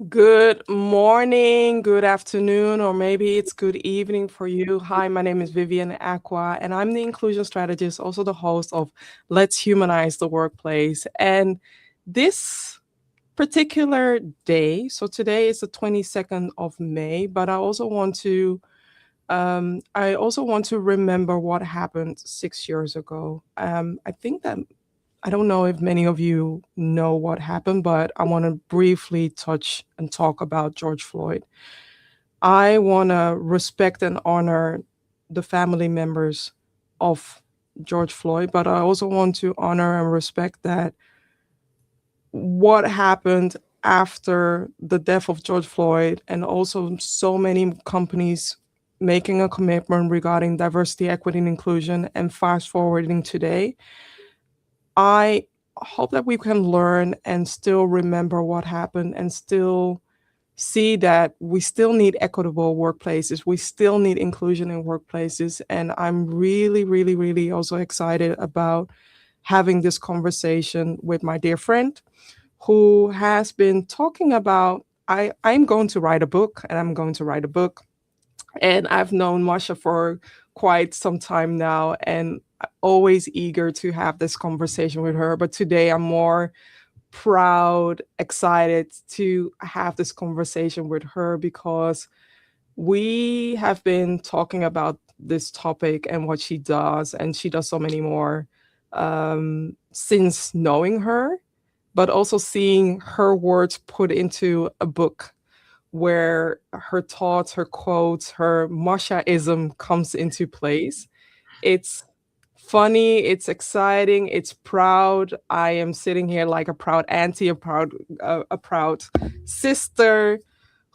Good morning, good afternoon, or maybe it's good evening for you. Hi, my name is Vivian Acquah, and I'm the inclusion strategist, also the host of Let's Humanize the Workplace. And this particular day, so today is the 22nd of May, but I also want to remember what happened 6 years ago. I think that I don't know if many of you know what happened, but I want to briefly touch and talk about George Floyd. I want to respect and honor the family members of George Floyd, but I also want to honor and respect that what happened after the death of George Floyd, and also so many companies making a commitment regarding diversity, equity, and inclusion, and fast forwarding today. I hope that we can learn and still remember what happened and still see that we still need equitable workplaces. We still need inclusion in workplaces. And I'm really, really, really also excited about having this conversation with my dear friend who has been talking about. I'm going to write a book, and I'm going to write a book. And I've known Masha for quite some time now, and always eager to have this conversation with her. But today I'm more proud, excited to have this conversation with her because we have been talking about this topic and what she does, and she does so many more since knowing her, but also seeing her words put into a book where her thoughts, her quotes, her Mashaism comes into place. It's funny, it's exciting, it's proud. I am sitting here like a proud auntie, a proud sister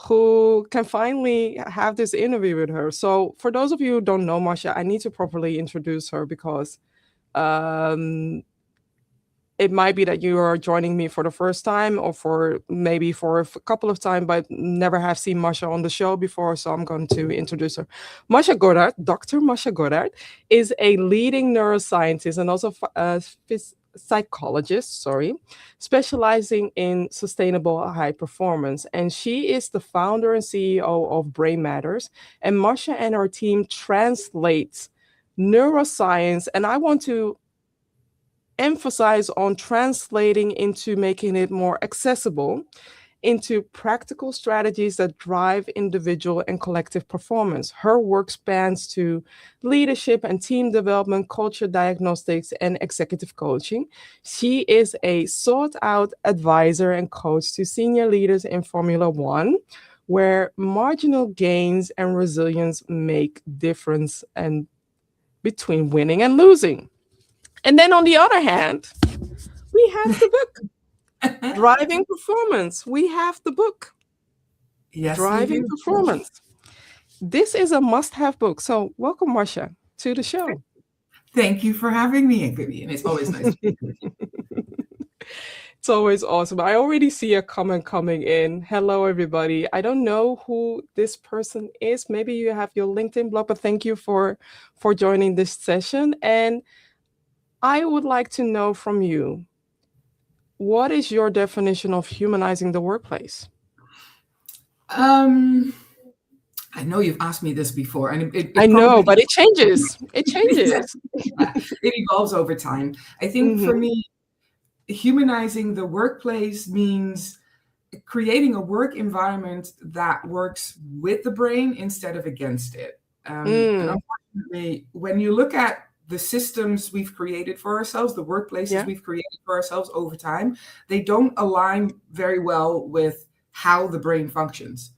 who can finally have this interview with her. So, for those of you who don't know Masha, I need to properly introduce her because um, it might be that you are joining me for the first time or for maybe for a couple of times, but never have seen Masha on the show before. So I'm going to introduce her. Masha Goddard, Dr. Marcia Goddard, is a leading neuroscientist and also psychologist, specializing in sustainable high performance. And she is the founder and CEO of Brain Matters. And Masha and her team translates neuroscience. And I want to emphasize on translating into making it more accessible into practical strategies that drive individual and collective performance. Her work spans to leadership and team development, culture diagnostics, and executive coaching. She is a sought out advisor and coach to senior leaders in Formula One, where marginal gains and resilience make difference and between winning and losing. And then on the other hand, we have the book, Driving Performance. We have the book, Yes, we Driving do. Performance. This is a must have book. So, welcome, Marcia, to the show. Thank you for having me, Vivian. It's always nice to be with you. It's always awesome. I already see a comment coming in. Hello, everybody. I don't know who this person is. Maybe you have your LinkedIn blog, but thank you for joining this session. And I would like to know from you, what is your definition of humanizing the workplace? Um, I know you've asked me this before, and I it know, probably but it changes. It yeah, changes. it evolves over time. I think for Mhm. me, humanizing the workplace means creating a work environment that works with the brain instead of against it. And Mm. unfortunately, when you look at the systems we've created for ourselves, the workplaces Yeah. we've created for ourselves over time, they don't align very well with how the brain functions.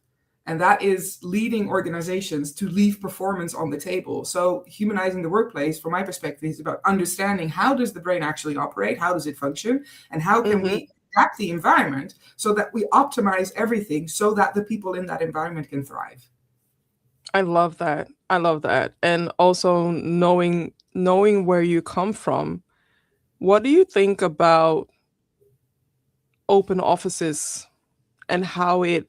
And that is leading organizations to leave performance on the table. So humanizing the workplace, from my perspective, is about understanding how does the brain actually operate, how does it function, and how can Mhm. we adapt the environment so that we optimize everything so that the people in that environment can thrive. I love that. I love that. And also knowing where you come from. What do you think about open offices and how is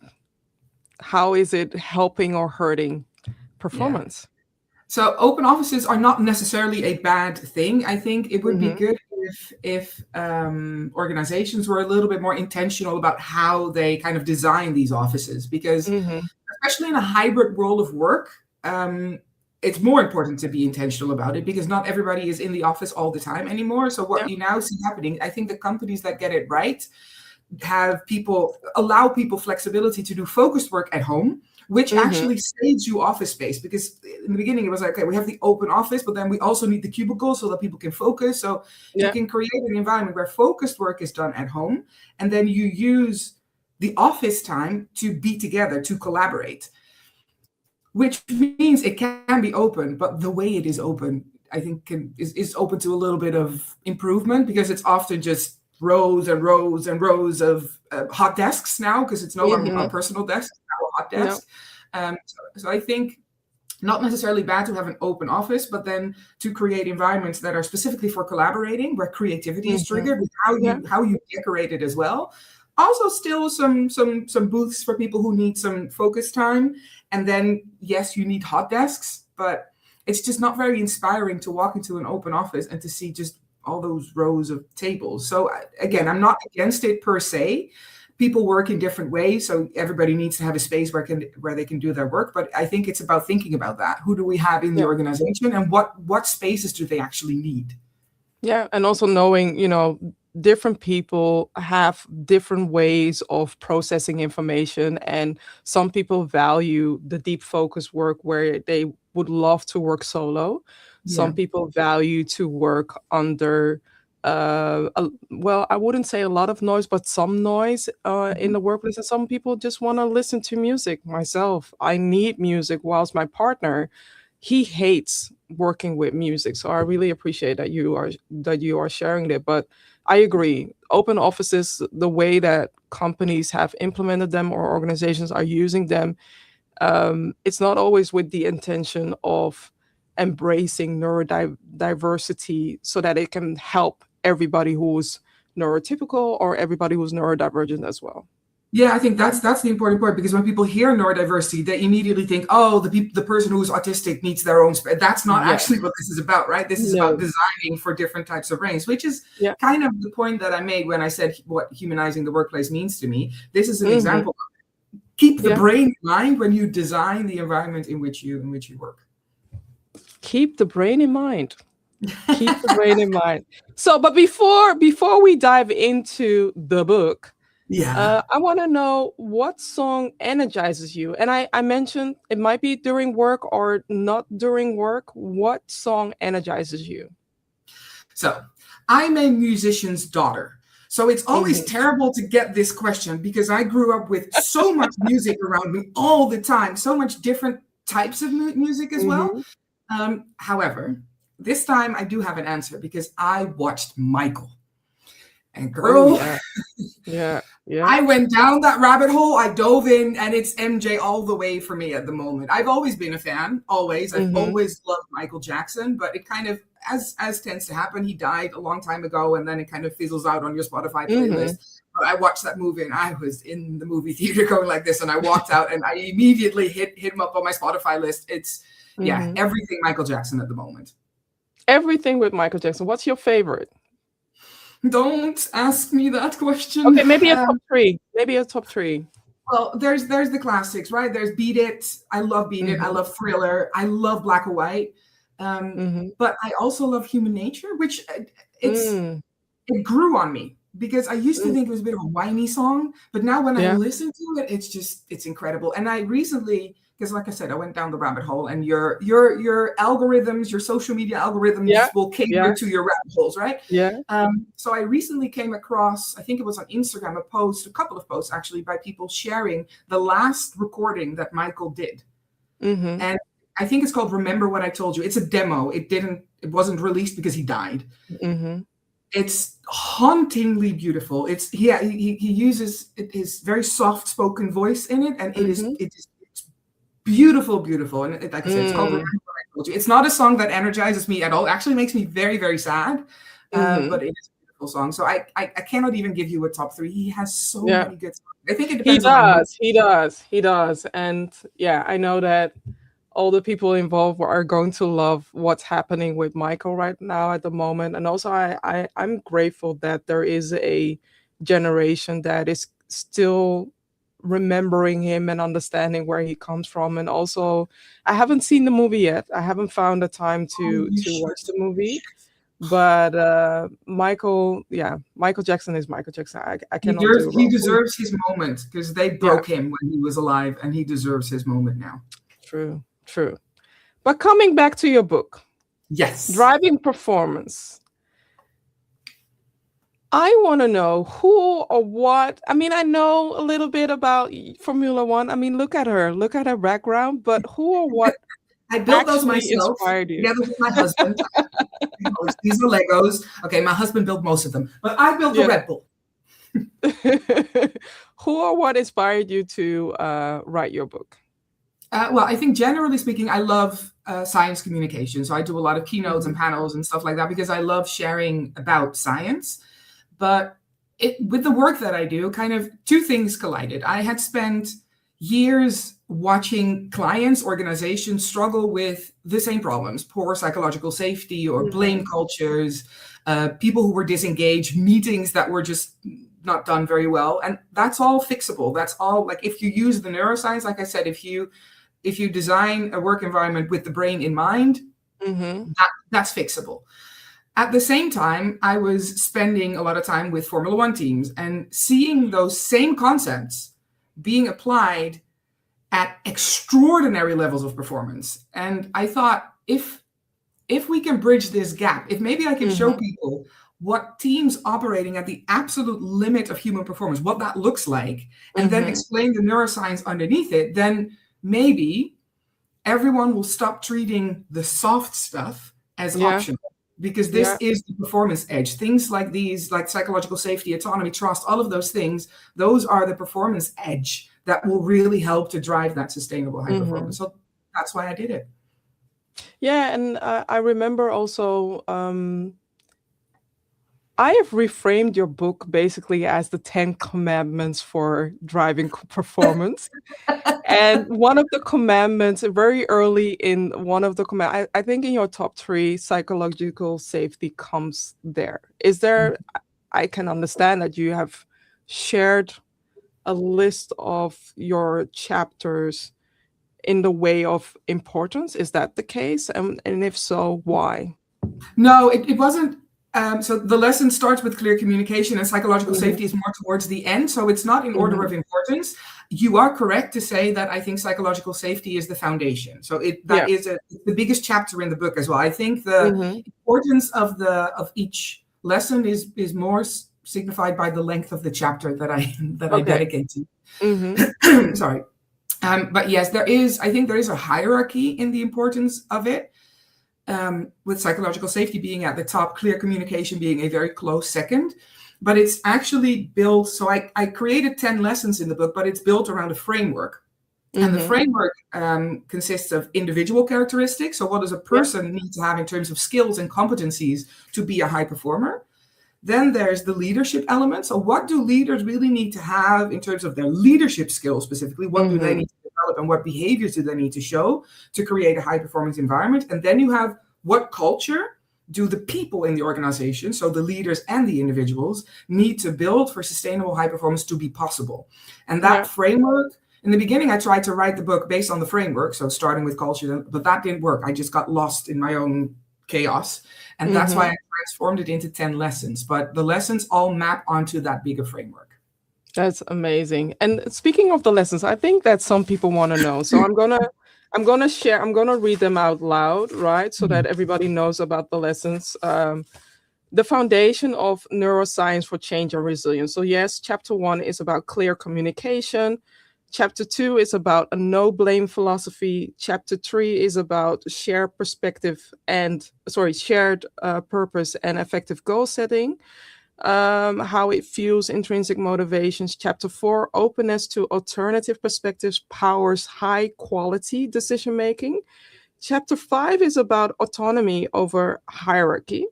it helping or hurting Yeah. performance? So open offices are not necessarily a bad thing. I think it would be Mhm. good if organizations were a little bit more intentional about how they kind of design these offices, because especially in a hybrid world of work, it's more important to be intentional about it, because not everybody is in the office all the time anymore. So what you now see happening, I think the companies that get it right allow people flexibility to do focused work at home, which actually saves you office space. Because in the beginning it was like, okay, we have the open office, but then we also need the cubicle so that people can focus. So you can create an environment where focused work is done at home, and then you use the office time to be together, to collaborate, which means it can be open, but the way it is open, I think is open to a little bit of improvement, because it's often just rows and rows and rows of hot desks now, because it's no longer a personal desk, it's now a hot desk. So I think not necessarily bad to have an open office, but then to create environments that are specifically for collaborating, where creativity is triggered, with how you decorate it as well. Also, still some booths for people who need some focus time. And then, yes, you need hot desks, but it's just not very inspiring to walk into an open office and to see just all those rows of tables. So again, I'm not against it per se. People work in different ways, so everybody needs to have a space where they can do their work. But I think it's about thinking about that. Who do we have in the organization, and what spaces do they actually need? Yeah, and also knowing, different people have different ways of processing information, and some people value the deep focus work where they would love to work solo. Some people value to work under well, I wouldn't say a lot of noise, but some noise in the workplace. And some people just want to listen to music. Myself, I need music, whilst my partner, he hates working with music. So I really appreciate that you are sharing that. But I agree, open offices, the way that companies have implemented them or organizations are using them, it's not always with the intention of embracing neurodiversity so that it can help everybody who's neurotypical or everybody who's neurodivergent as well. Yeah, I think that's the important part, because when people hear neurodiversity, they immediately think, oh, the person who's autistic needs their own space. That's not actually what this is about, right? This is about designing for different types of brains, which is kind of the point that I made when I said what humanizing the workplace means to me. This is an example. Keep the brain in mind when you design the environment in which you work. Keep the brain in mind. Keep the brain in mind. So, but before we dive into the book, I want to know what song energizes you. And I mentioned it might be during work or not during work. What song energizes you? So I'm a musician's daughter. So it's always terrible to get this question, because I grew up with so much music around me all the time, so much different types of music as well. However, this time I do have an answer, because I watched Michael. And girl, I went down that rabbit hole. I dove in, and it's MJ all the way for me at the moment. I've always been a fan, always. I've always loved Michael Jackson, but it kind of, as tends to happen, he died a long time ago, and then it kind of fizzles out on your Spotify playlist. But I watched that movie, and I was in the movie theater going like this, and I walked out, and I immediately hit him up on my Spotify list. It's everything Michael Jackson at the moment. Everything with Michael Jackson. What's your favorite? Don't ask me that question. Okay, maybe a top three. Maybe a top three. Well, there's the classics, right? There's Beat It. I love Beat It. I love Thriller. I love Black or White. But I also love Human Nature, which it grew on me, because I used to think it was a bit of a whiny song, but now when I listen to it, it's incredible. And I recently, because like I said, I went down the rabbit hole, and your algorithms, your social media algorithms will cater to your rabbit holes, right? So I recently came across, I think it was on Instagram, a couple of posts actually, by people sharing the last recording that Michael did. And I think it's called Remember What I Told You. It's a demo. It wasn't released because he died. It's hauntingly beautiful. He uses his very soft spoken voice in it, and it's beautiful. And like I said, it's called Remember What I Told You. It's not a song that energizes me at all. It actually makes me very, very sad. But it is a beautiful song. So I cannot even give you a top three. He has so many good songs. I think it depends. He does. And I know that all the people involved are going to love what's happening with Michael right now at the moment. And also, I'm grateful that there is a generation that is still remembering him and understanding where he comes from. And also, I haven't seen the movie yet. I haven't found the time Oh, you to should. watch the movie. But Michael, yeah, Michael Jackson is Michael Jackson. I cannot do He wrong. deserves his moment because they Yeah, broke him when he was alive, and he deserves his moment now. true, true. But coming back to your book, Yes. Driving Performance. I want to know who or what. I mean, I know a little bit about Formula One. I mean, look at her background, but who or what I built those actually myself inspired you? together with my husband. These are Legos. Okay, my husband built most of them, but I built the Yeah. Red Bull. Who or what inspired you to write your book? Well, I think generally speaking, I love science communication. So I do a lot of keynotes and panels and stuff like that because I love sharing about science. But with the work that I do, kind of two things collided. I had spent years watching clients, organizations struggle with the same problems: poor psychological safety or blame cultures, people who were disengaged, meetings that were just not done very well. And that's all fixable. That's all, like, if you use the neuroscience, like I said, if you design a work environment with the brain in mind, that's fixable. At the same time, I was spending a lot of time with Formula One teams and seeing those same concepts being applied at extraordinary levels of performance. And I thought, if we can bridge this gap, if maybe I can show people what teams operating at the absolute limit of human performance, what that looks like, and then explain the neuroscience underneath it, then maybe everyone will stop treating the soft stuff as optional. Because this is the performance edge. Things like these, like psychological safety, autonomy, trust, all of those things, those are the performance edge that will really help to drive that sustainable high performance. So that's why I did it. Yeah, and I remember also, I have reframed your book basically as the 10 commandments for driving performance. And one of the commandments, very early in one of the commandments, I think in your top 3, psychological safety comes there. Is there, I can understand that you have shared a list of your chapters in the way of importance. Is that the case? And if so, why? No, it wasn't. So the lesson starts with clear communication, and psychological safety is more towards the end. So it's not in order of importance. You are correct to say that I think psychological safety is the foundation. So that is the biggest chapter in the book as well. I think the importance of each lesson is more signified by the length of the chapter that I dedicate to. Sorry. But yes, I think there is a hierarchy in the importance of it. With psychological safety being at the top, clear communication being a very close second. But it's actually built, so I created 10 lessons in the book, but it's built around a framework. And the framework consists of individual characteristics. So what does a person need to have in terms of skills and competencies to be a high performer? Then there's the leadership element. So what do leaders really need to have in terms of their leadership skills specifically? What do they need to develop, and what behaviors do they need to show to create a high performance environment? And then you have, what culture do the people in the organization, so the leaders and the individuals, need to build for sustainable high performance to be possible? And that framework, in the beginning, I tried to write the book based on the framework, so starting with culture, but that didn't work. I just got lost in my own chaos. And that's why I transformed it into 10 lessons. But the lessons all map onto that bigger framework. That's amazing. And speaking of the lessons, I think that some people want to know. So I'm gonna read them out loud, right? So that everybody knows about the lessons. The foundation of neuroscience for change and resilience. So yes, chapter 1 is about clear communication. Chapter 2 is about a no blame philosophy. Chapter 3 is about shared purpose and effective goal setting. How it fuels intrinsic motivations. Chapter 4, openness to alternative perspectives powers high quality decision making. Chapter 5 is about autonomy over hierarchy.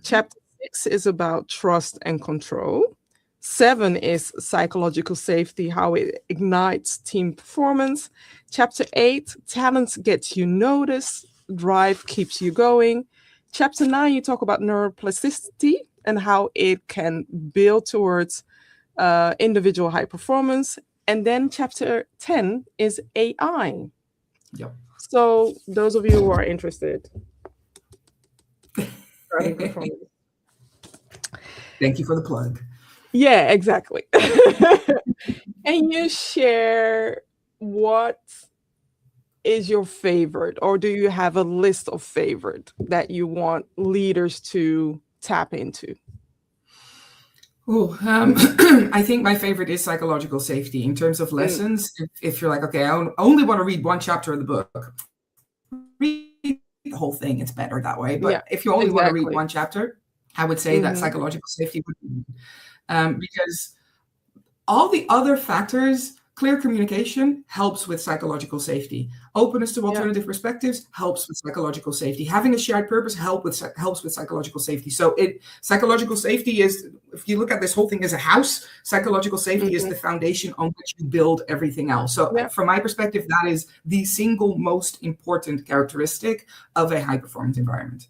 Chapter 6 is about trust and control. 7 is psychological safety, how it ignites team performance. Chapter 8, talent gets you noticed, drive keeps you going. Chapter 9, you talk about neuroplasticity and how it can build towards individual high performance. And then chapter 10 is AI. Yep. So those of you who are interested, driving performance. Thank you for the plug. Yeah, exactly. And you share what is your favorite, or do you have a list of favorite that you want leaders to tap into? Oh, I think my favorite is psychological safety in terms of lessons. If you're like, okay, I only want to read one chapter of the book, read the whole thing. It's better that way. But Yeah, if you only want to read exactly. one chapter, I would say that psychological safety would be, because all the other factors, clear communication helps with psychological safety. Openness to alternative perspectives helps with psychological safety. Having a shared purpose helps with psychological safety. So psychological safety is, if you look at this whole thing as a house, psychological safety is the foundation on which you build everything else. So from my perspective, that is the single most important characteristic of a high performance environment.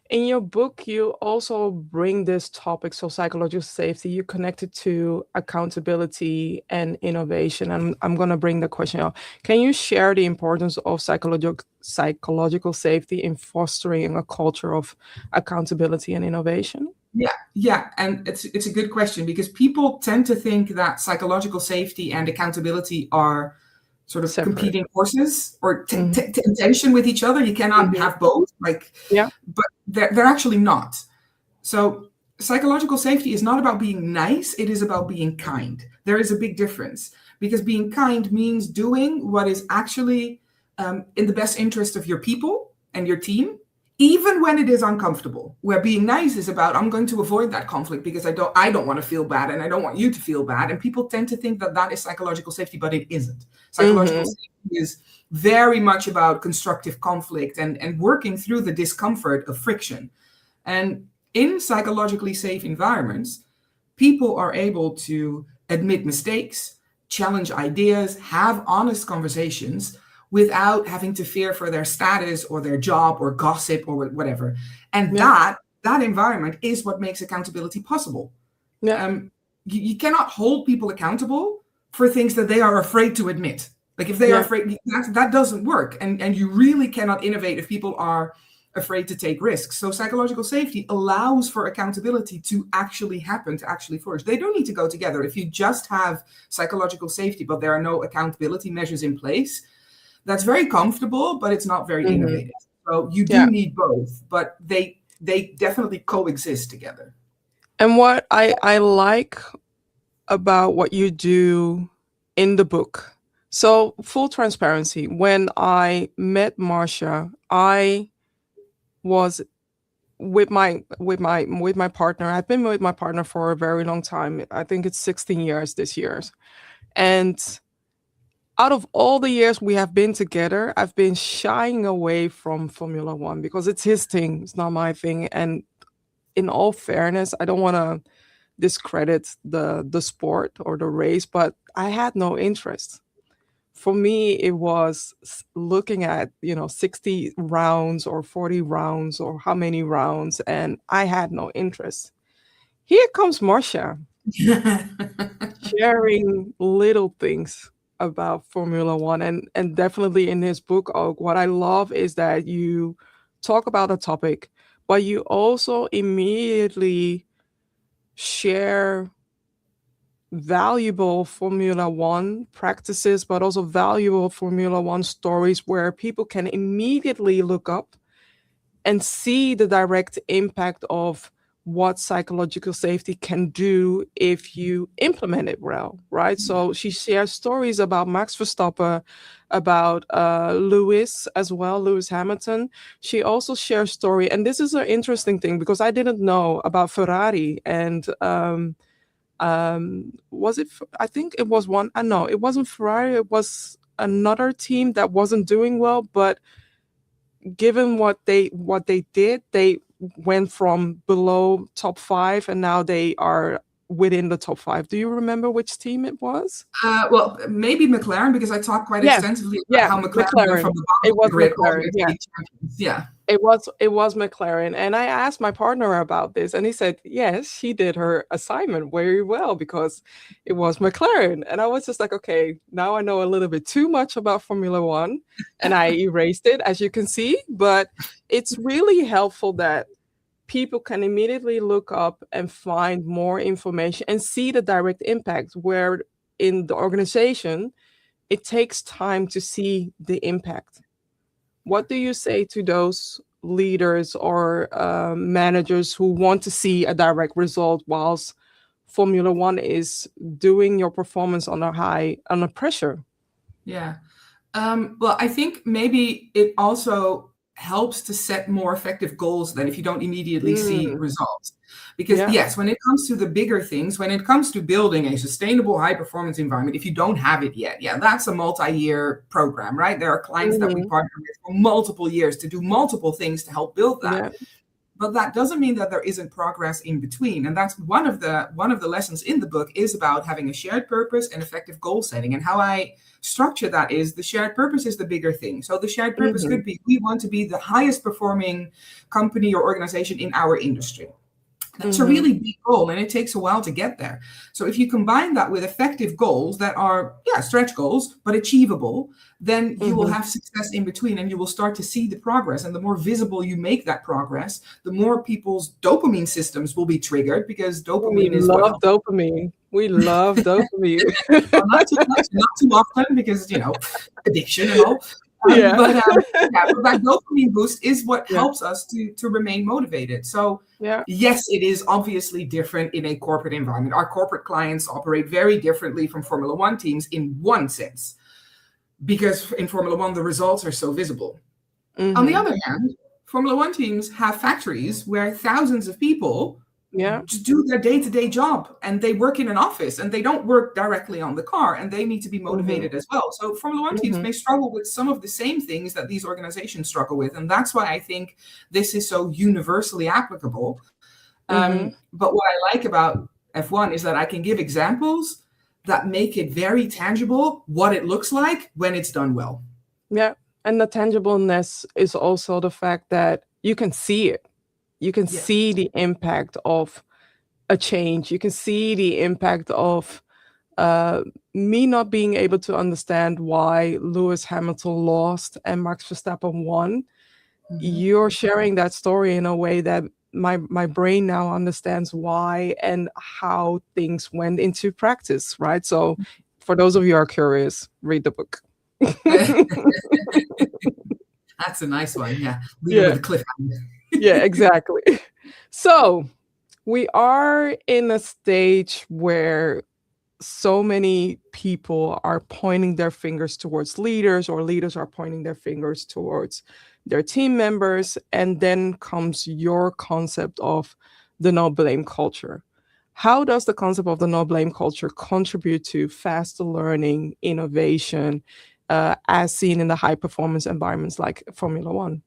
In your book, you also bring this topic, so psychological safety, you connect it to accountability and innovation. And I'm going to bring the question out. Can you share the importance of psychological safety in fostering a culture of accountability and innovation? Yeah. And it's a good question, because people tend to think that psychological safety and accountability are sort of Separate. competing forces or in tension with each other. You cannot have both. But they're actually not. So psychological safety is not about being nice. It is about being kind. There is a big difference, because being kind means doing what is actually in the best interest of your people and your team, even when it is uncomfortable. Where being nice is about, I'm going to avoid that conflict because I don't want to feel bad, and I don't want you to feel bad. And people tend to think that that is psychological safety, but it isn't. Psychological safety is very much about constructive conflict and working through the discomfort of friction. And in psychologically safe environments, people are able to admit mistakes, challenge ideas, have honest conversations without having to fear for their status or their job or gossip or whatever. And that environment is what makes accountability possible. You cannot hold people accountable for things that they are afraid to admit. Like if they are afraid, that doesn't work. And you really cannot innovate if people are afraid to take risks. So psychological safety allows for accountability to actually happen, to actually flourish. They don't need to go together. If you just have psychological safety, but there are no accountability measures in place, that's very comfortable, but it's not very innovative. So you do need both, but they definitely coexist together. And what I like about what you do in the book, so full transparency, when I met Marcia, I was with my partner. I've been with my partner for a very long time. I think it's 16 years this year. And out of all the years we have been together, I've been shying away from Formula One because it's his thing. It's not my thing. And in all fairness, I don't want to discredit the sport or the race, but I had no interest. For me, it was looking at, 60 rounds or 40 rounds or how many rounds, and I had no interest. Here comes Marcia sharing little things about Formula One, and definitely in his book, what I love is that you talk about a topic, but you also immediately share valuable Formula One practices, but also valuable Formula One stories where people can immediately look up and see the direct impact of what psychological safety can do if you implement it well, right? So she shares stories about Max Verstappen, about Lewis as well, Lewis Hamilton. She also shares story, and this is an interesting thing because I didn't know about Ferrari and was it, I think it was one, no, it wasn't Ferrari, it was another team that wasn't doing well, but given what they did, they went from below top 5 and now they are within the top 5. Do you remember which team it was? Well, maybe McLaren, because I talked quite extensively about how McLaren went from the bottom It of was the grid all the McLaren, way to yeah. being champions. Yeah. It was McLaren, and I asked my partner about this, and he said, yes, she did her assignment very well because it was McLaren. And I was just like, okay, now I know a little bit too much about Formula One, and I erased it, as you can see. But it's really helpful that people can immediately look up and find more information and see the direct impact, where in the organization, it takes time to see the impact. What do you say to those leaders or managers who want to see a direct result whilst Formula One is doing your performance under pressure? Yeah. Well, I think maybe it also helps to set more effective goals than if you don't immediately see results. Because yes, when it comes to the bigger things, when it comes to building a sustainable high performance environment, if you don't have it yet, that's a multi-year program, right? There are clients that we partner with for multiple years to do multiple things to help build that. But that doesn't mean that there isn't progress in between. And that's one of the lessons in the book is about having a shared purpose and effective goal setting. And how I structure that is the shared purpose is the bigger thing. So the shared purpose could be, we want to be the highest performing company or organization in our industry. That's a really big goal, and it takes a while to get there. So if you combine that with effective goals that are, stretch goals, but achievable, then you will have success in between, and you will start to see the progress. And the more visible you make that progress, the more people's dopamine systems will be triggered, because dopamine is what helps. Dopamine. We love dopamine. Well, not too often, because, addiction and all. But that dopamine boost is what helps us to remain motivated. So yes, it is obviously different in a corporate environment. Our corporate clients operate very differently from Formula One teams in one sense, because in Formula One, the results are so visible. On the other hand, Formula One teams have factories where thousands of people just do their day-to-day job, and they work in an office, and they don't work directly on the car, and they need to be motivated as well. So Formula One teams may struggle with some of the same things that these organizations struggle with, and that's why I think this is so universally applicable. But what I like about F1 is that I can give examples that make it very tangible what it looks like when it's done well. Yeah, and the tangibleness is also the fact that you can see it. You can see the impact of a change. You can see the impact of me not being able to understand why Lewis Hamilton lost and Max Verstappen won. You're sharing that story in a way that my brain now understands why and how things went into practice, right? So for those of you who are curious, read the book. That's a nice one. Yeah. With a cliffhanger. Yeah, exactly. So we are in a stage where so many people are pointing their fingers towards leaders, or leaders are pointing their fingers towards their team members. And then comes your concept of the no blame culture. How does the concept of the no blame culture contribute to faster learning, innovation, as seen in the high performance environments like Formula One?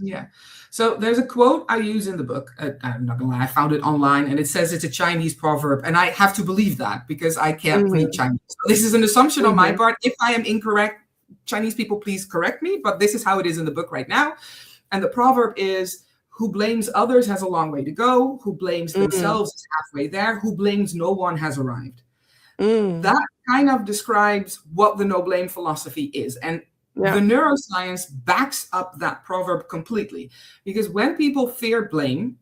Yeah. So there's a quote I use in the book. I'm not gonna lie, I found it online, and it says it's a Chinese proverb, and I have to believe that because I can't read Chinese. So this is an assumption on my part. If I am incorrect, Chinese people, please correct me, but this is how it is in the book right now. And the proverb is, who blames others has a long way to go. Who blames themselves is halfway there. Who blames no one has arrived. That kind of describes what the no blame philosophy is. And the neuroscience backs up that proverb completely, because when people fear blame,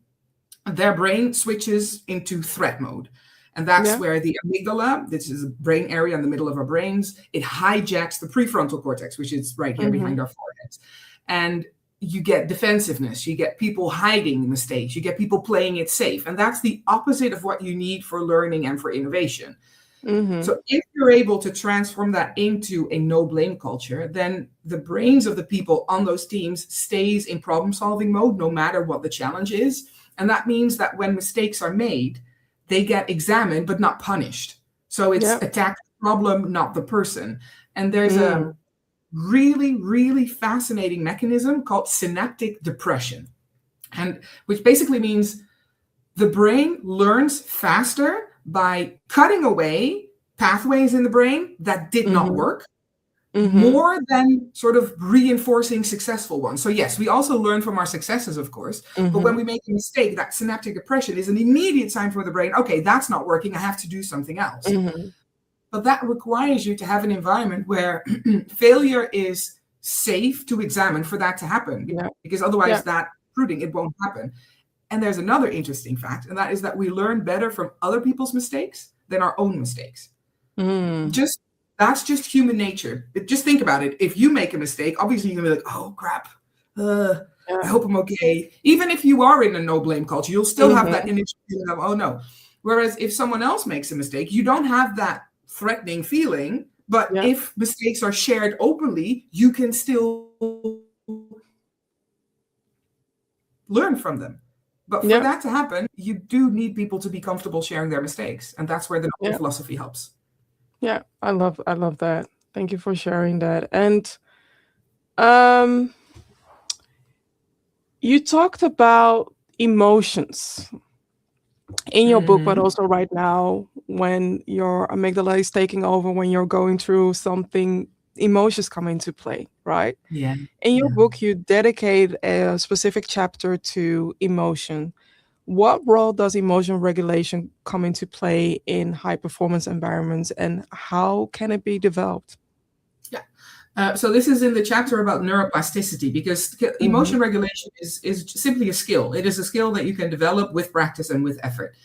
their brain switches into threat mode. And that's where the amygdala, this is a brain area in the middle of our brains, it hijacks the prefrontal cortex, which is right here behind our foreheads. And you get defensiveness, you get people hiding mistakes, you get people playing it safe. And that's the opposite of what you need for learning and for innovation. So if you're able to transform that into a no blame culture, then the brains of the people on those teams stays in problem solving mode, no matter what the challenge is. And that means that when mistakes are made, they get examined, but not punished. So it's attack the problem, not the person. And there's a really, really fascinating mechanism called synaptic depression, and which basically means the brain learns faster by cutting away pathways in the brain that did not work, more than sort of reinforcing successful ones. So yes, we also learn from our successes, of course, but when we make a mistake, that synaptic oppression is an immediate sign for the brain, okay, that's not working, I have to do something else. But that requires you to have an environment where failure is safe to examine for that to happen, because otherwise that proving it won't happen. And there's another interesting fact, and that is that we learn better from other people's mistakes than our own mistakes. That's just human nature. Just think about it. If you make a mistake, obviously you're gonna be like, oh crap, I hope I'm okay. Even if you are in a no blame culture, you'll still have that initial feeling of, oh no. Whereas if someone else makes a mistake, you don't have that threatening feeling. But if mistakes are shared openly, you can still learn from them. But for that to happen, you do need people to be comfortable sharing their mistakes. And that's where the novel philosophy helps. Yeah, I love that. Thank you for sharing that. And you talked about emotions in your book, but also right now when your amygdala is taking over, when you're going through something, emotions come into play, right? Yeah. In your book, you dedicate a specific chapter to emotion. What role does emotion regulation come into play in high performance environments, and how can it be developed? So this is in the chapter about neuroplasticity, because emotion regulation is simply a skill. It is a skill that you can develop with practice and with effort.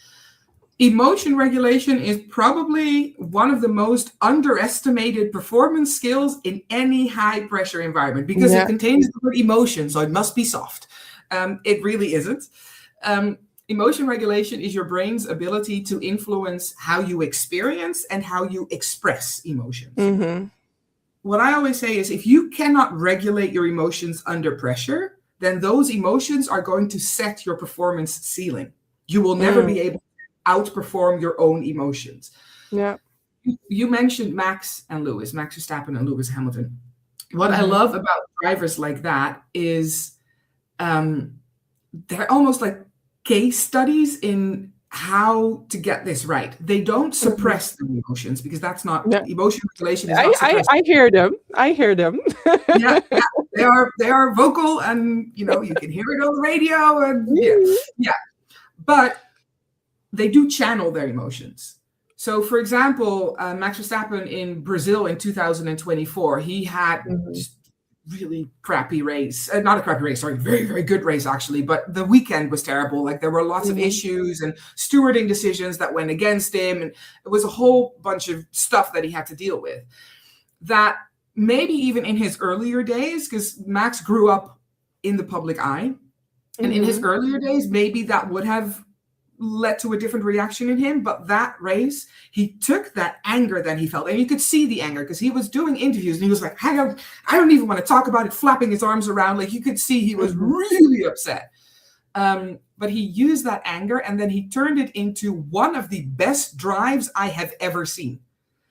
Emotion regulation is probably one of the most underestimated performance skills in any high pressure environment, because it contains the word emotion, so it must be soft. It really isn't. Emotion regulation is your brain's ability to influence how you experience and how you express emotions. What I always say is, if you cannot regulate your emotions under pressure, then those emotions are going to set your performance ceiling. You will never be able to outperform your own emotions. You mentioned Max Verstappen and Lewis Hamilton. What I love about drivers like that is they're almost like case studies in how to get this right. They don't suppress the emotions, because that's not emotion regulation. Is not I hear them. They are vocal, and you can hear it on the radio, and but they do channel their emotions. So, for example, Max Verstappen in Brazil in 2024, he had just really crappy race. Not a crappy race, sorry, very, very good race actually, but the weekend was terrible. Like, there were lots of issues and stewarding decisions that went against him, and it was a whole bunch of stuff that he had to deal with. That maybe even in his earlier days, because Max grew up in the public eye, and in his earlier days, maybe that would have led to a different reaction in him. But that race, he took that anger that he felt, and you could see the anger, because he was doing interviews and he was like, I don't even want to talk about it, flapping his arms around. Like, you could see he was really upset. But he used that anger, and then he turned it into one of the best drives I have ever seen.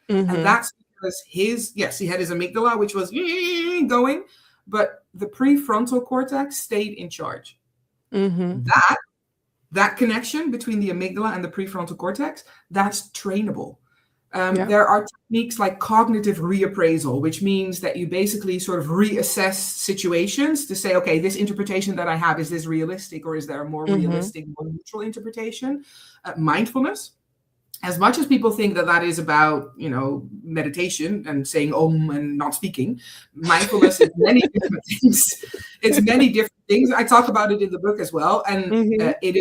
And that's because he had his amygdala, which was going, but the prefrontal cortex stayed in charge. That connection between the amygdala and the prefrontal cortex, that's trainable. There are techniques like cognitive reappraisal, which means that you basically sort of reassess situations to say, okay, this interpretation that I have, is this realistic, or is there a more realistic, more neutral interpretation? Mindfulness. As much as people think that is about, meditation and saying om and not speaking, mindfulness is many different things. It's many different things. I talk about it in the book as well. And it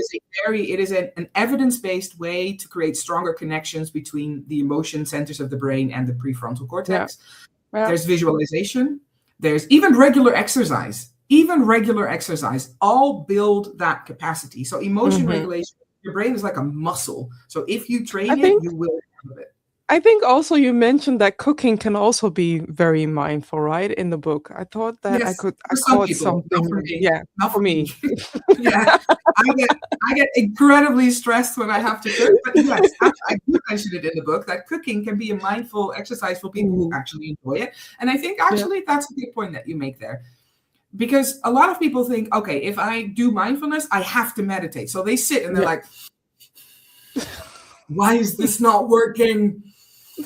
is an evidence-based way to create stronger connections between the emotion centers of the brain and the prefrontal cortex. There's visualization. There's even regular exercise. All build that capacity. So emotion regulation, your brain is like a muscle. So if you train it, you will have it. I think also you mentioned that cooking can also be very mindful, right? In the book, I thought that I caught something. Not for me. Yeah, not for me. I get incredibly stressed when I have to cook. But yes, I do mention it in the book, that cooking can be a mindful exercise for people who actually enjoy it. And I think actually that's a good point that you make there. Because a lot of people think, okay, if I do mindfulness, I have to meditate. So they sit and they're like, why is this not working?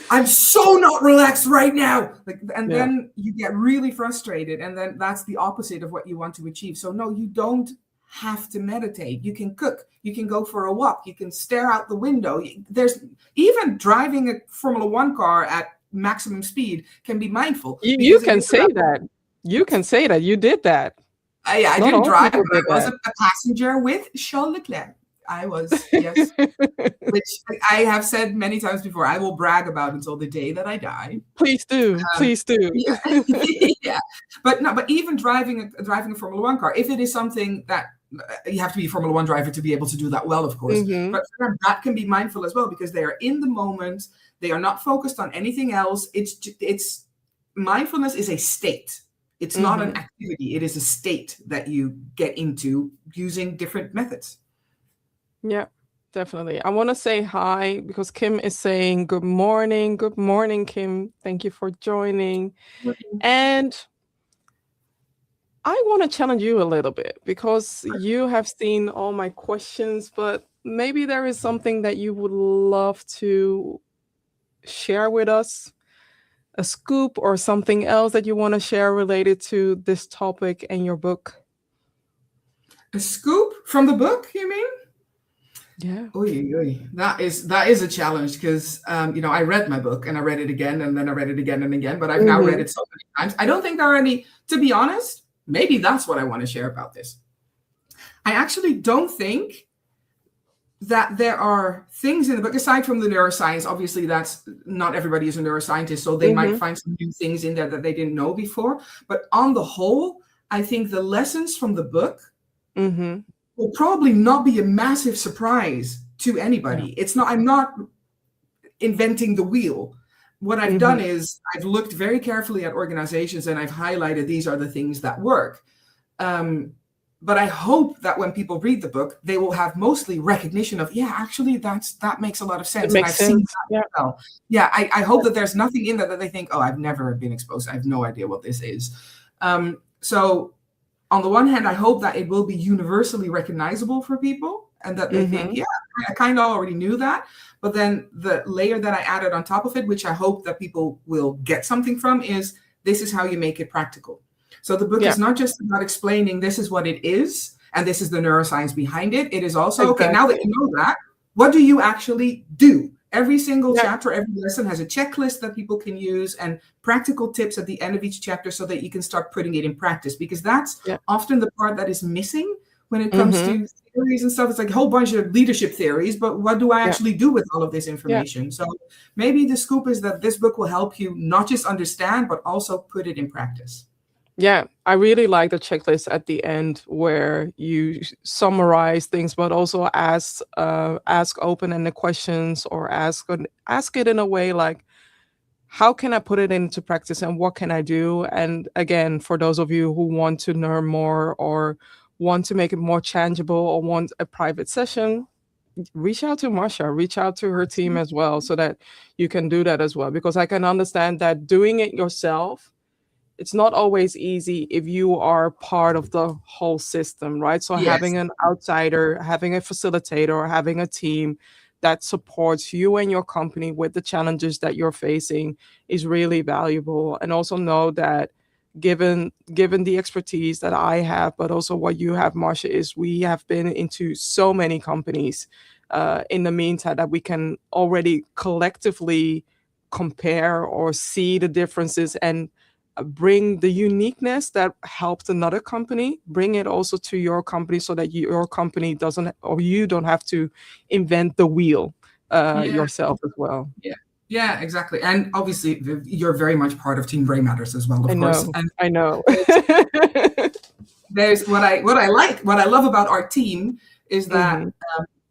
I'm so not relaxed right now. And then you get really frustrated. And then that's the opposite of what you want to achieve. So no, you don't have to meditate. You can cook. You can go for a walk. You can stare out the window. There's even driving a Formula 1 car at maximum speed can be mindful. You can say that. You can say that. You did that. Yeah, I didn't drive, but I was a passenger with Charles Leclerc. I was, yes. Which I have said many times before, I will brag about until the day that I die. Please do. Please do. Yeah. But even driving a Formula 1 car, if it is something that you have to be a Formula 1 driver to be able to do that well, of course. Mm-hmm. But for them, that can be mindful as well, because they are in the moment. They are not focused on anything else. It's mindfulness is a state. It's not an activity. It is a state that you get into using different methods. Yeah, definitely. I want to say hi because Kim is saying good morning. Good morning, Kim. Thank you for joining. And I want to challenge you a little bit because you have seen all my questions, but maybe there is something that you would love to share with us, a scoop or something else that you want to share related to this topic and your book. A scoop from the book, you mean? Yeah. That is a challenge because, I read my book and I read it again and then I read it again and again, but I've now read it so many times. I don't think there are any, to be honest, maybe that's what I want to share about this. I actually don't think that there are things in the book, aside from the neuroscience, obviously that's not everybody is a neuroscientist, so they might find some new things in there that they didn't know before. But on the whole, I think the lessons from the book will probably not be a massive surprise to anybody. Yeah. I'm not inventing the wheel. What I've done is I've looked very carefully at organizations and I've highlighted these are the things that work. But I hope that when people read the book, they will have mostly recognition of, actually that makes a lot of sense. It makes sense. Well. Yeah, I hope that there's nothing in there that they think, oh, I've never been exposed. I have no idea what this is. So on the one hand, I hope that it will be universally recognizable for people and that they think, I kind of already knew that. But then the layer that I added on top of it, which I hope that people will get something from, is this is how you make it practical. So the book is not just about explaining this is what it is and this is the neuroscience behind it. It is also, okay, now that you know that, what do you actually do? Every single chapter, every lesson has a checklist that people can use and practical tips at the end of each chapter so that you can start putting it in practice, because that's often the part that is missing when it comes to theories and stuff. It's like a whole bunch of leadership theories, but what do I actually do with all of this information? So maybe the scoop is that this book will help you not just understand, but also put it in practice. Yeah, I really like the checklist at the end where you summarize things, but also ask open-ended questions or ask it in a way like, how can I put it into practice and what can I do? And again, for those of you who want to learn more or want to make it more tangible or want a private session, reach out to Marcia, reach out to her team as well so that you can do that as well. Because I can understand that doing it yourself, it's not always easy if you are part of the whole system, right? So having an outsider, having a facilitator, or having a team that supports you and your company with the challenges that you're facing is really valuable. And also know that given the expertise that I have, but also what you have, Marcia, is we have been into so many companies in the meantime that we can already collectively compare or see the differences and bring the uniqueness that helped another company, bring it also to your company so that your company doesn't, or you don't have to invent the wheel yourself as well. Yeah, exactly. And obviously you're very much part of Team Brain Matters as well, of course. And I know. There's what I love about our team is that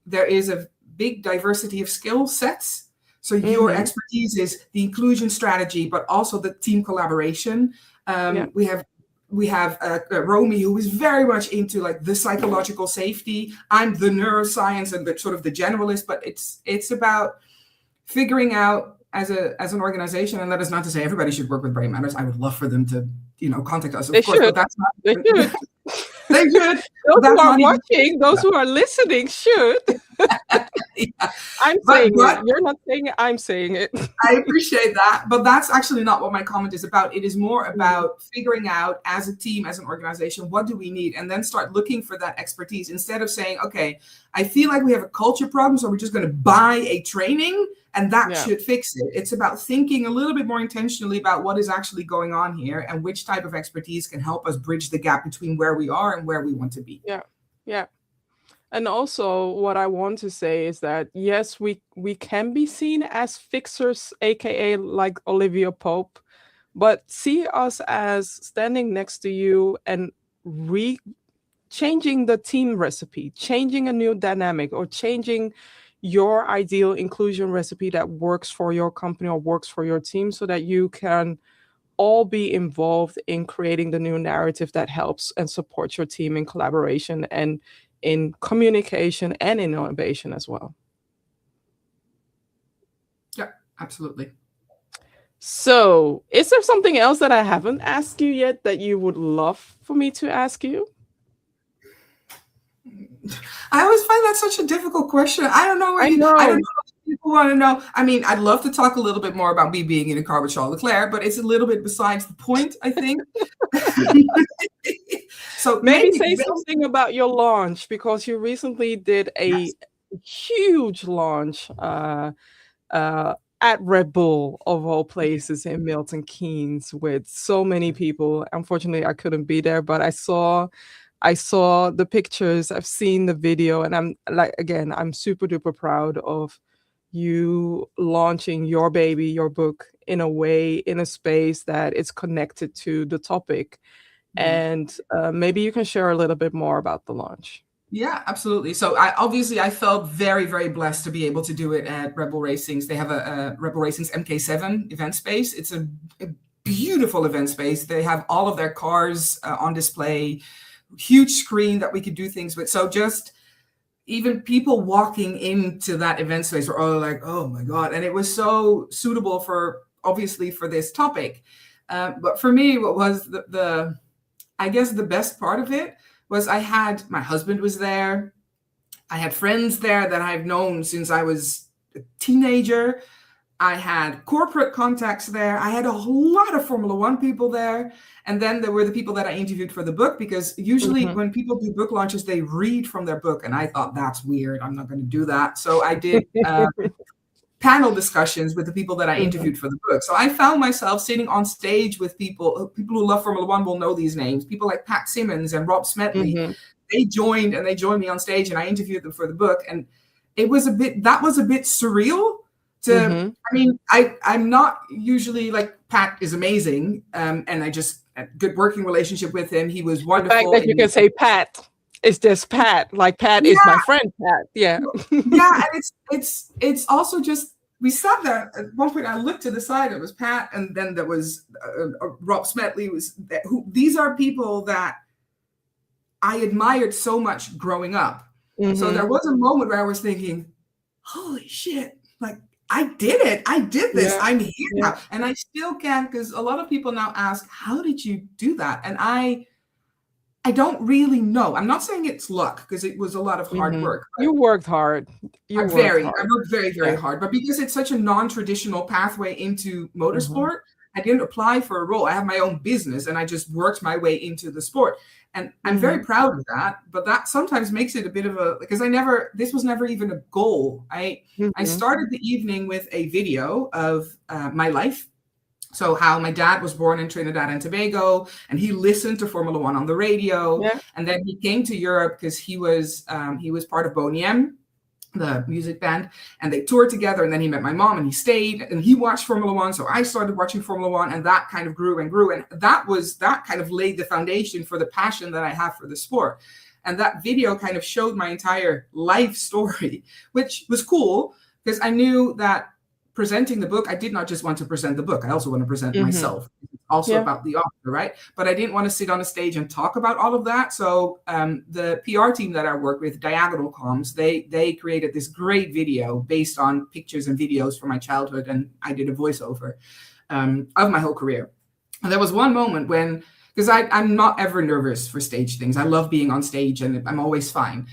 there is a big diversity of skill sets. So your expertise is the inclusion strategy, but also the team collaboration. We have Romy, who is very much into like the psychological safety. I'm the neuroscience and the sort of the generalist, but it's about figuring out as an organization, and that is not to say everybody should work with Brain Matters. I would love for them to, contact us, of course, but that's not. They should. They should. Those who are watching, those who are listening should. Yeah. I'm saying it. You're not saying it. I'm saying it. I appreciate that, but that's actually not what my comment is about. It is more about figuring out as a team, as an organization, what do we need, and then start looking for that expertise instead of saying, okay, I feel like we have a culture problem, so we're just going to buy a training and that should fix it. It's about thinking a little bit more intentionally about what is actually going on here and which type of expertise can help us bridge the gap between where we are and where we want to be. Yeah. Yeah. And also what I want to say is that, yes, we can be seen as fixers, aka like Olivia Pope, but see us as standing next to you and changing the team recipe, changing a new dynamic, or changing your ideal inclusion recipe that works for your company or works for your team, so that you can all be involved in creating the new narrative that helps and supports your team in collaboration and in communication and in innovation as well. Yeah, absolutely. So, is there something else that I haven't asked you yet that you would love for me to ask you? I always find that such a difficult question. I don't know. I don't know what people want to know. I mean, I'd love to talk a little bit more about me being in a car with Charles Leclerc, but it's a little bit besides the point, I think. So maybe say something about your launch, because you recently did a huge launch at Red Bull, of all places, in Milton Keynes, with so many people. Unfortunately, I couldn't be there, but I saw the pictures, I've seen the video, and I'm like, again, I'm super duper proud of you launching your baby, your book, in a way, in a space that is connected to the topic. And maybe you can share a little bit more about the launch. Yeah, absolutely. So I felt very, very blessed to be able to do it at Red Bull Racing's. They have a Red Bull Racing's MK7 event space. It's a beautiful event space. They have all of their cars on display, huge screen that we could do things with. So just even people walking into that event space were all like, oh my God. And it was so suitable obviously for this topic. But for me, what was I guess the best part of it was my husband was there. I had friends there that I've known since I was a teenager. I had corporate contacts there. I had a lot of Formula One people there. And then there were the people that I interviewed for the book, because usually when people do book launches, they read from their book. And I thought, that's weird. I'm not going to do that. So I did panel discussions with the people that I interviewed for the book. So I found myself sitting on stage with people who love Formula One will know these names. People like Pat Simmons and Rob Smedley. They joined me on stage, and I interviewed them for the book. And that was a bit surreal. I mean, I'm not usually like, Pat is amazing. And I just had a good working relationship with him. He was wonderful. The fact that you can say Pat. It's just Pat. Like, Pat is my friend, Pat. Yeah. Yeah. And it's also just, we sat there at one point. I looked to the side. It was Pat, and then there was Rob Smedley. These are people that I admired so much growing up. So there was a moment where I was thinking, holy shit, like, I did it. I did this. I'm here now. And I still can, because a lot of people now ask, how did you do that? And I don't really know. I'm not saying it's luck, because it was a lot of hard work. You worked hard. I worked very, very hard. But because it's such a non-traditional pathway into motorsport, I didn't apply for a role. I have my own business, and I just worked my way into the sport. And I'm very proud of that. But that sometimes makes it a bit of because this was never even a goal. I started the evening with a video of my life. So how my dad was born in Trinidad and Tobago, and he listened to Formula One on the radio. And then he came to Europe because he was part of Boney M, the music band, and they toured together. And then he met my mom, and he stayed, and he watched Formula One. So I started watching Formula One, and that kind of grew and grew. And that kind of laid the foundation for the passion that I have for the sport. And that video kind of showed my entire life story, which was cool, because I knew that presenting the book, I did not just want to present the book. I also want to present myself. It's also about the author, right? But I didn't want to sit on a stage and talk about all of that. So the PR team that I work with, Diagonal Comms, they created this great video based on pictures and videos from my childhood. And I did a voiceover of my whole career. And there was one moment when, because I'm not ever nervous for stage things. I love being on stage, and I'm always fine.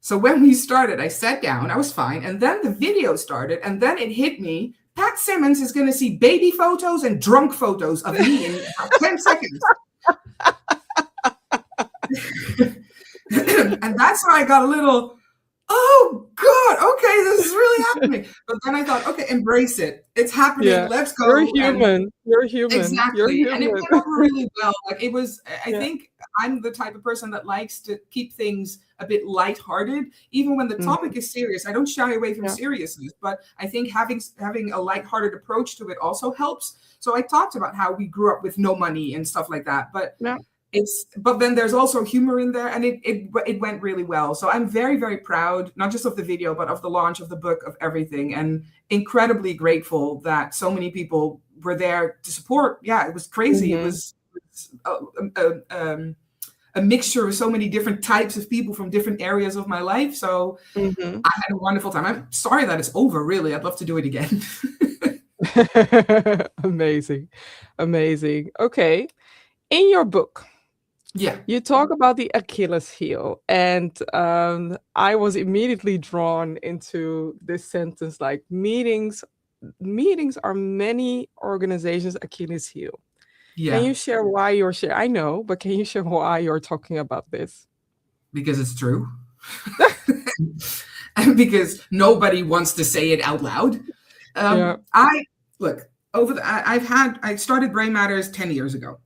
So when we started, I sat down, I was fine. And then the video started, and then it hit me. Pat Simmons is going to see baby photos and drunk photos of me in about 10 seconds. And that's when I got a little, oh God, okay, this is really happening. But then I thought, okay, embrace it. It's happening. Yeah. Let's go. You're human. You're human. Exactly. You're human. And it went over really well. Like it was, I Yeah. think I'm the type of person that likes to keep things a bit lighthearted. Even when the topic is serious, I don't shy away from seriousness, but I think having a lighthearted approach to it also helps. So I talked about how we grew up with no money and stuff like that, but but then there's also humor in there, and it went really well. So I'm very, very proud, not just of the video, but of the launch of the book, of everything, and incredibly grateful that so many people were there to support. Yeah, it was crazy. It was a mixture of so many different types of people from different areas of my life. So I had a wonderful time. I'm sorry that it's over, really. I'd love to do it again. Amazing. Amazing. Okay. In your book, you talk about the Achilles heel, and I was immediately drawn into this sentence, like meetings are many organizations' Achilles heel. Can you share why you're sharing? I know, but can you share why you're talking about this? Because it's true. And because nobody wants to say it out loud. I started Brain Matters 10 years ago.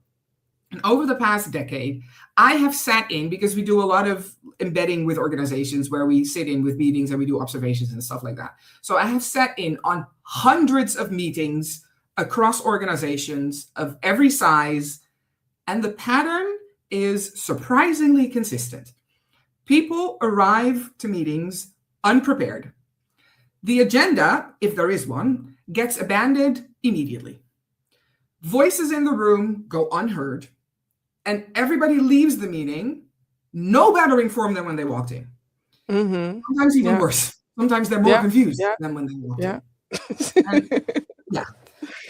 And over the past decade, I have sat in, because we do a lot of embedding with organizations where we sit in with meetings and we do observations and stuff like that. So I have sat in on hundreds of meetings across organizations of every size. And the pattern is surprisingly consistent. People arrive to meetings unprepared. The agenda, if there is one, gets abandoned immediately. Voices in the room go unheard. And everybody leaves the meeting no better informed than when they walked in. Sometimes even worse. Sometimes they're more confused than when they walked in. And,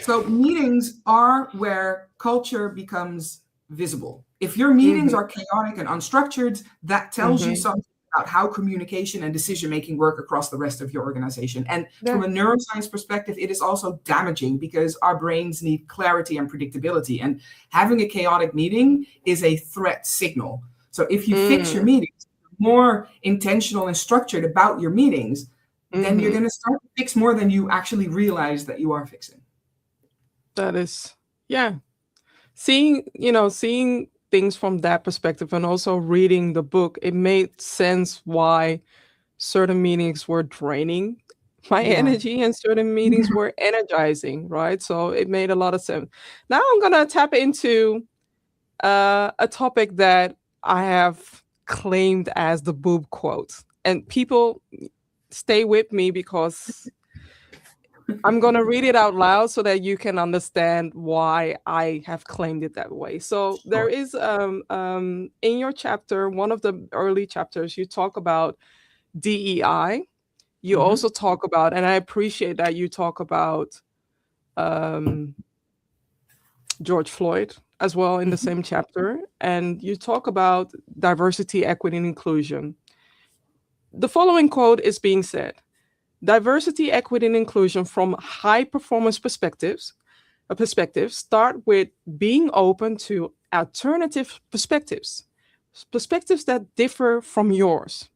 so meetings are where culture becomes visible. If your meetings are chaotic and unstructured, that tells you something about how communication and decision-making work across the rest of your organization. And from a neuroscience perspective, it is also damaging because our brains need clarity and predictability. And having a chaotic meeting is a threat signal. So if you fix your meetings, more intentional and structured about your meetings, then you're going to start to fix more than you actually realize that you are fixing. That is, seeing things from that perspective, and also reading the book, it made sense why certain meetings were draining my energy and certain meetings were energizing, right? So it made a lot of sense. Now I'm gonna tap into a topic that I have claimed as the boob quote, and people stay with me because I'm going to read it out loud so that you can understand why I have claimed it that way. So there is, in your chapter, one of the early chapters, you talk about DEI. You also talk about, and I appreciate that you talk about George Floyd as well in the same chapter. And you talk about diversity, equity, and inclusion. The following quote is being said: diversity, equity, and inclusion from high performance perspectives start with being open to alternative perspectives that differ from yours.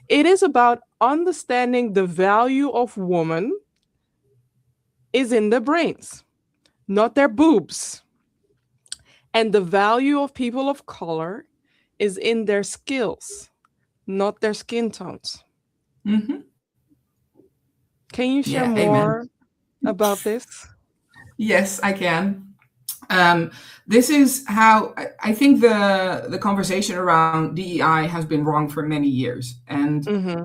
It is about understanding the value of women is in their brains, not their boobs. And the value of people of color is in their skills, not their skin tones. Can you share more about this? Yes, I can. This is how I think the conversation around DEI has been wrong for many years, and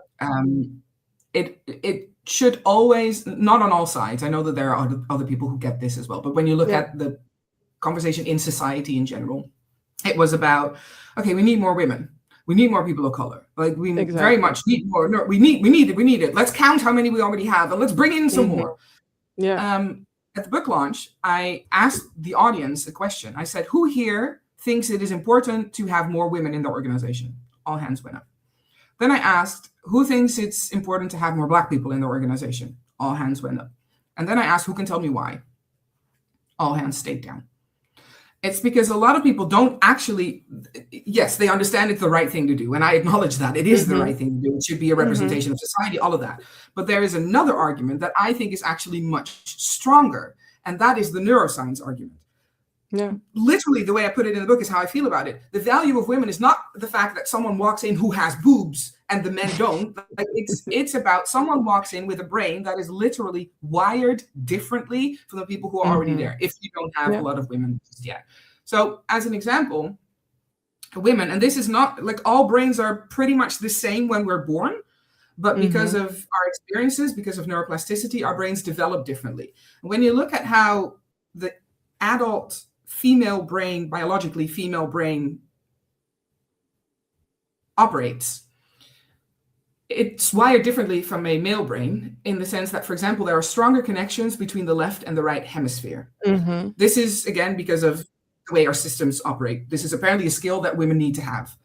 it should always, not on all sides. I know that there are other people who get this as well, but when you look at the conversation in society in general, it was about, okay, we need more women. We need more people of color. Like we very much need more. No, we need it. Let's count how many we already have, and let's bring in some more. At the book launch, I asked the audience a question. I said, who here thinks it is important to have more women in the organization? All hands went up. Then I asked, who thinks it's important to have more Black people in the organization? All hands went up. And then I asked, who can tell me why? All hands stayed down. It's because a lot of people don't actually, yes, they understand it's the right thing to do. And I acknowledge that it is the right thing to do. It should be a representation of society, all of that. But there is another argument that I think is actually much stronger. And that is the neuroscience argument. Yeah. Literally, the way I put it in the book is how I feel about it. The value of women is not the fact that someone walks in who has boobs and the men don't. Like it's about someone walks in with a brain that is literally wired differently from the people who are already there, if you don't have a lot of women just yet. So as an example, women, and this is not like all brains are pretty much the same when we're born, but because of our experiences, because of neuroplasticity, our brains develop differently. When you look at how the adult female brain, biologically female brain operates, it's wired differently from a male brain in the sense that, for example, there are stronger connections between the left and the right hemisphere. This is, again, because of the way our systems operate. This is apparently a skill that women need to have.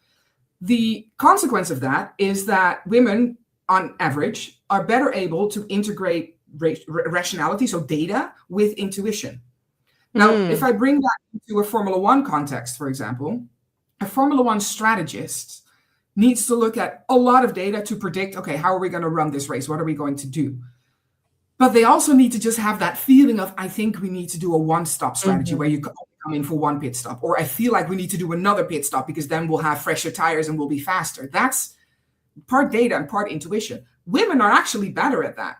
The consequence of that is that women, on average, are better able to integrate rationality, so data, with intuition. Now, if I bring that into a Formula One context, for example, a Formula One strategist needs to look at a lot of data to predict, okay, how are we going to run this race? What are we going to do? But they also need to just have that feeling of, I think we need to do a one-stop strategy where you come in for one pit stop, or I feel like we need to do another pit stop because then we'll have fresher tires and we'll be faster. That's part data and part intuition. Women are actually better at that.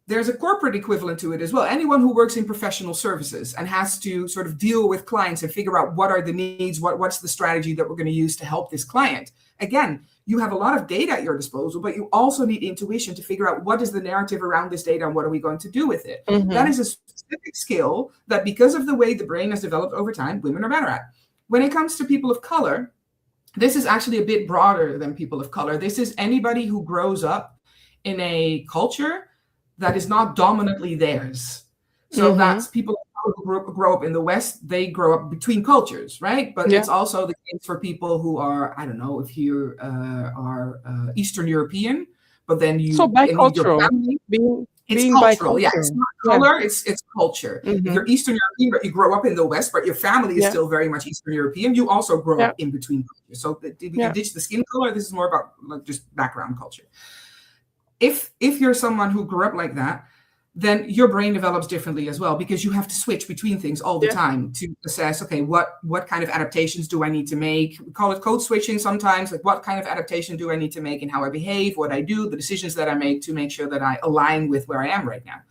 There's a corporate equivalent to it as well. Anyone who works in professional services and has to sort of deal with clients and figure out what are the needs, what's the strategy that we're going to use to help this client. Again, you have a lot of data at your disposal, but you also need intuition to figure out what is the narrative around this data and what are we going to do with it. That is a specific skill that, because of the way the brain has developed over time, women are better at. When it comes to people of color, this is actually a bit broader than people of color. This is anybody who grows up in a culture that is not dominantly theirs. So that's people who grow up in the West, they grow up between cultures, right? But it's also the case for people who are, I don't know, if you are Eastern European, but then you... So bicultural, it's being cultural, bicultural. yeah. It's not color, it's culture. If you're Eastern European, but you grow up in the West, but your family is still very much Eastern European, you also grow up in between cultures. So we can ditch the skin color. This is more about like just background culture. If you're someone who grew up like that, then your brain develops differently as well, because you have to switch between things all the time to assess, okay, what kind of adaptations do I need to make? We call it code switching sometimes, like what kind of adaptation do I need to make in how I behave, what I do, the decisions that I make to make sure that I align with where I am right now.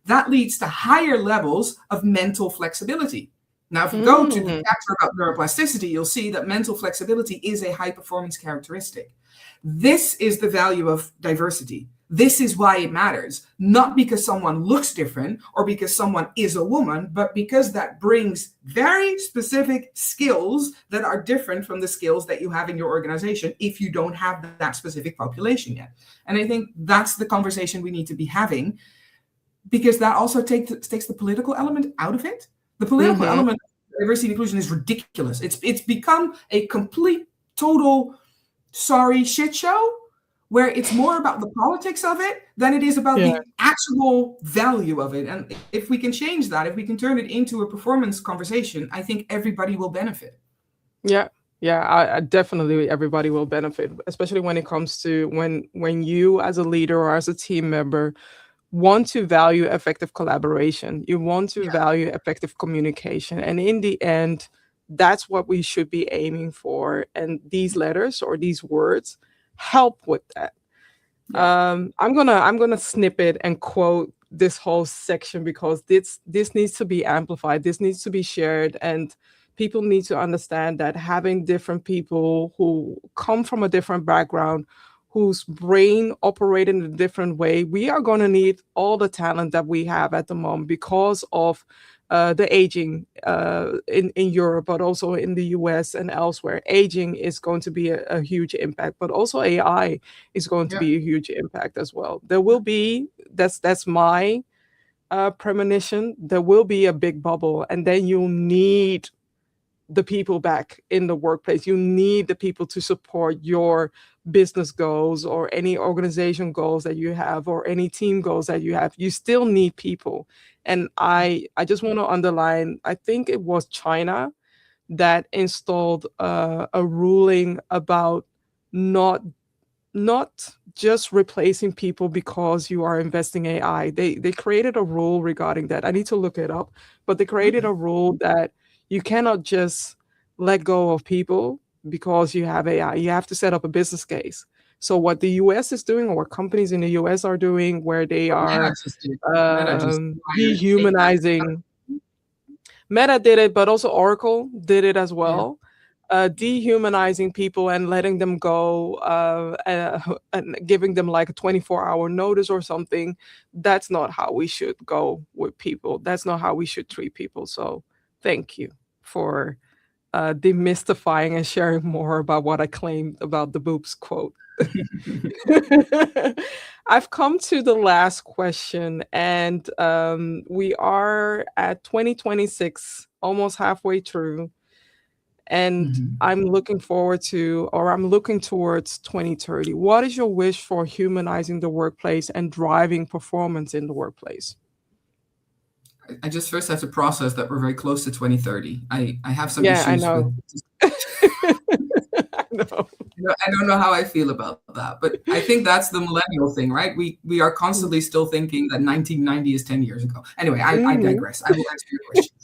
That leads to higher levels of mental flexibility. Now, if you go to the chapter about neuroplasticity, you'll see that mental flexibility is a high performance characteristic. This is the value of diversity. This is why it matters, not because someone looks different or because someone is a woman, but because that brings very specific skills that are different from the skills that you have in your organization if you don't have that specific population yet. And I think that's the conversation we need to be having, because that also takes the political element out of it. The political element of diversity and inclusion is ridiculous. It's become a complete, total, sorry, shit show, where it's more about the politics of it than it is about the actual value of it. And if we can change that, if we can turn it into a performance conversation, I think everybody will benefit. Yeah, I definitely everybody will benefit, especially when it comes to when you as a leader or as a team member want to value effective collaboration. You want to value effective communication. And in the end, that's what we should be aiming for. And these letters or these words help with that. I'm gonna snip it and quote this whole section, because this needs to be amplified. This needs to be shared, and people need to understand that having different people who come from a different background, whose brain operate in a different way, we are going to need all the talent that we have at the moment because of the aging in Europe, but also in the US and elsewhere. Aging is going to be a huge impact, but also AI is going to be a huge impact as well. There will be, that's my premonition, there will be a big bubble, and then you'll need the people back in the workplace. You need the people to support your business goals or any organization goals that you have or any team goals that you have. You still need people. And I just want to underline, I think it was China that installed a ruling about not not just replacing people because you are investing AI. They created a rule regarding that. I need to look it up, but they created Okay. a rule that you cannot just let go of people because you have AI. You have to set up a business case. So what the US is doing, or what companies in the US are doing, where they Well, Meta are just did. Meta just hired AI. dehumanizing. Meta did it, but also Oracle did it as Yeah. well. Dehumanizing people and letting them go, and giving them like a 24-hour notice or something. That's not how we should go with people. That's not how we should treat people. So thank you for demystifying and sharing more about what I claimed about the boobs quote. I've come to the last question, and we are at 2026, almost halfway through. And Mhm. I'm looking forward to, or I'm looking towards 2030. What is your wish for humanizing the workplace and driving performance in the workplace? I just first have to process that we're very close to 2030. I have some Yeah, I issues with. know. I know. I don't know how I feel about that, but I think that's the millennial thing, right? We are constantly still thinking that 1990 is 10 years ago. Anyway, I Mhm. digress. I will answer your question.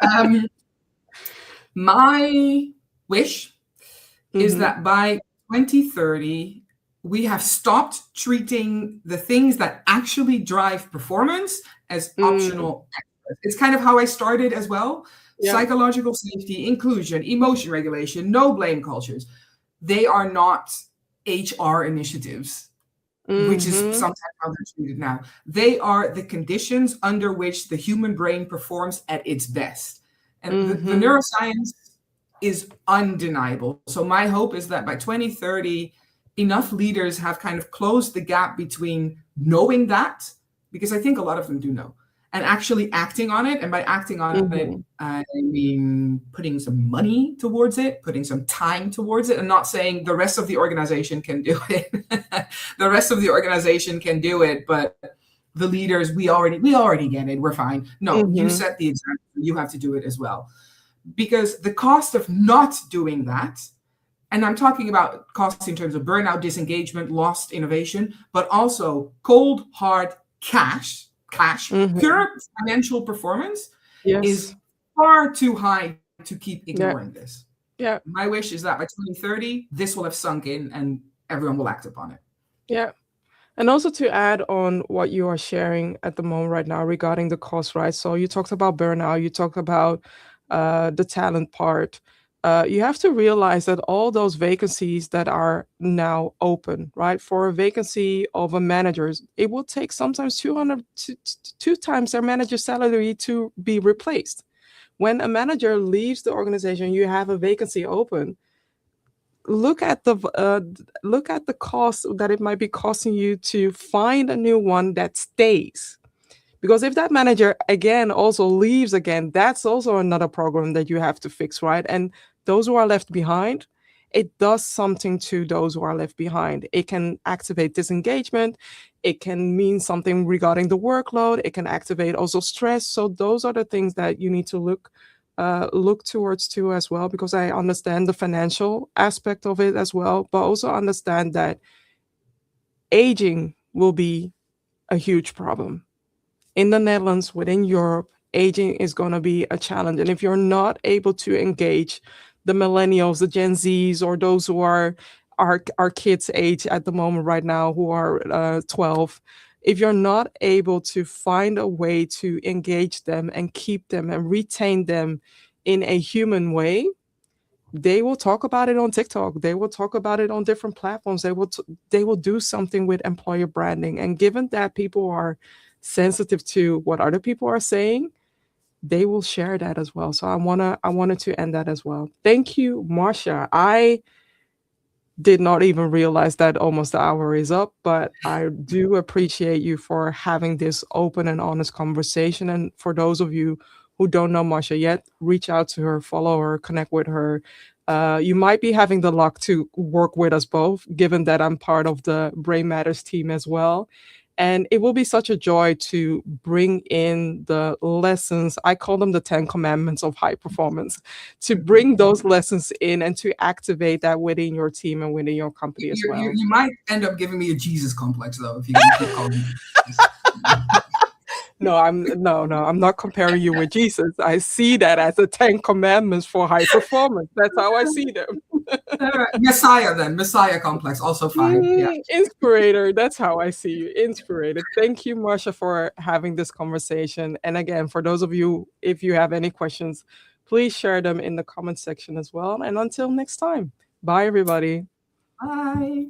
Um, my wish is Mhm. that by 2030, we have stopped treating the things that actually drive performance as Mm. optional extras. It's kind of how I started as well. Yeah. Psychological safety, inclusion, emotion regulation, no blame cultures. They are not HR initiatives, which is Mhm. sometimes how they're treated now. They are the conditions under which the human brain performs at its best. And the Mhm. neuroscience is undeniable. So my hope is that by 2030, enough leaders have kind of closed the gap between knowing that, because I think a lot of them do know, and actually acting on it. And by acting on it, Mhm. I mean putting some money towards it, putting some time towards it, and not saying the rest of the organization can do it. The rest of the organization can do it, but the leaders, we already get it. We're fine. No, you Mhm. set the example. You have to do it as well, because the cost of not doing that, and I'm talking about costs in terms of burnout, disengagement, lost innovation, but also cold, hard cash, Mhm. pure financial performance Yes. is far too high to keep Yeah. ignoring this. Yeah. My wish is that by 2030, this will have sunk in and everyone will act upon it. Yeah. And also to add on what you are sharing at the moment right now regarding the cost, right? So you talked about burnout, you talked about the talent part. You have to realize that all those vacancies that are now open, right? For a vacancy of a manager, it will take sometimes 200 two times their manager's salary to be replaced. When a manager leaves the organization, you have a vacancy open. Look at the cost that it might be costing you to find a new one that stays. Because if that manager again also leaves again, that's also another problem that you have to fix, right? And those who are left behind, it does something to those who are left behind. It can activate disengagement. It can mean something regarding the workload. It can activate also stress. So those are the things that you need to look towards too as well, because I understand the financial aspect of it as well, but also understand that aging will be a huge problem in the Netherlands, within Europe. Aging is going to be a challenge. And if you're not able to engage the millennials, the Gen Zs, or those who are our kids' age at the moment right now, who are 12, if you're not able to find a way to engage them and keep them and retain them in a human way, they will talk about it on TikTok. They will talk about it on different platforms. They will do something with employer branding. And given that people are sensitive to what other people are saying, they will share that as well. So I wanted to end that as well. Thank you, Marcia. I did not even realize that almost the hour is up, but I do appreciate you for having this open and honest conversation. And for those of you who don't know Marcia yet, reach out to her, follow her, connect with her. You might be having the luck to work with us both, given that I'm part of the Brain Matters team as well. And it will be such a joy to bring in the lessons. I call them the 10 commandments of high performance, to bring those lessons in and to activate that within your team and within your company as well. You might end up giving me a Jesus complex, though, if you keep calling me. No, I'm not comparing you with Jesus. I see that as the 10 commandments for high performance. That's how I see them. Messiah, then. Messiah complex, also fine. Yeah. Inspirator. That's how I see you. Inspirator. Thank you, Marcia, for having this conversation. And again, for those of you, if you have any questions, please share them in the comment section as well. And until next time, bye, everybody. Bye.